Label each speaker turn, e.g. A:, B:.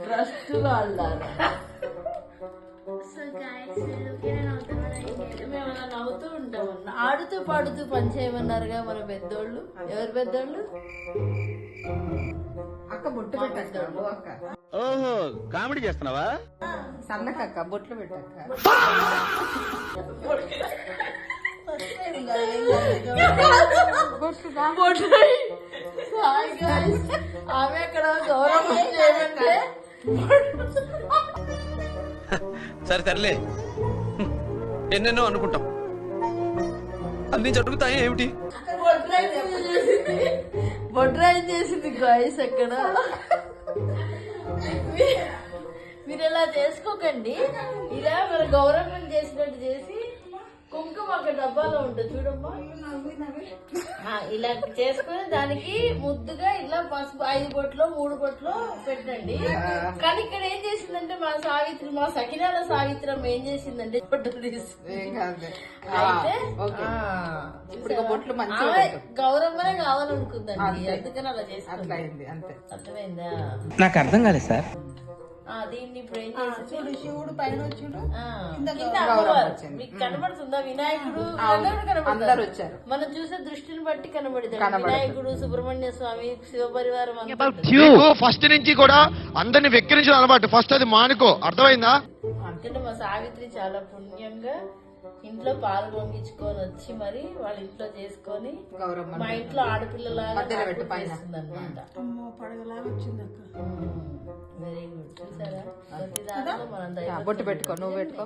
A: Trust వాళ్ళారా
B: So guys, look at another one I did.
A: మేము అలా నవ్వుతూ ఉంటాం. ఆడుతూ పాడుతూ పని చేయమన్నారుగా మన పెద్దోళ్ళు. ఎవరు పెద్దోళ్ళు?
C: అక్క బొట్టు పెట్టాడు అక్క.
D: ఓహో కామెడీ చేస్తున్నావా?
C: సన్నకక్క బొట్లు పెట్టాక.
A: ఆమె అక్కడ గౌరవం చేయమంటే
D: సరే సర్లే ఎన్నెన్నో అనుకుంటాం అన్ని జరుగుతాయి ఏమిటి?
A: బొడ్రాయి చేసింది గాయస్ అక్కడ. మీరు ఇలా చేసుకోకండి. ఇలా మన గౌరవం చేసినట్టు చేసి కుంకుమ అక్కడ డబ్బాలో ఉంటుంది చూడమ్మా. ఇలా చేసుకుని దానికి ముద్దుగా ఇలా పసుపు 5 బొట్లో 3 బొట్లో పెట్టండి. కానీ ఇక్కడ ఏం చేసిందంటే మా సావిత్రి, మా సకినాల సావిత్రం ఏం చేసిందంటే బొట్టలు తీసుకుంది. అయితే
C: బొట్లు మంచిగా
A: గౌరవమే కావాలనుకుందండి, అందుకని అలా చేసుకుంది.
C: అంతే.
A: అర్థమైందా?
D: నాకు అర్థం కాలేదు సార్.
A: దీన్ని ఇప్పుడు ఏం చేసి
C: చూడు శివుడు పైన వచ్చాడు,
A: మీకు కనబడుతుందా? వినాయకుడు
C: అందరు వచ్చారు.
A: మనం చూసే దృష్టిని బట్టి కనబడుతుంది. వినాయకుడు, సుబ్రహ్మణ్య స్వామి, శివపరివారం
E: ఫస్ట్ నుంచి కూడా అందరిని వెక్కిరించిన అలవాటు. ఫస్ట్ అది మానుకో, అర్థమైందా?
A: అంటే మా సావిత్రి చాలా పుణ్యంగా ఇంట్లో పాలు పొంగించుకొని వచ్చి మరి వాళ్ళ ఇంట్లో చేసుకొని మా ఇంట్లో ఆడపిల్లలాగా చేస్తుంది అనమాట. Very good. చూసారా? ప్రతి దాంట్లో మనం
C: బొట్టు పెట్టుకో, నువ్వు పెట్టుకో.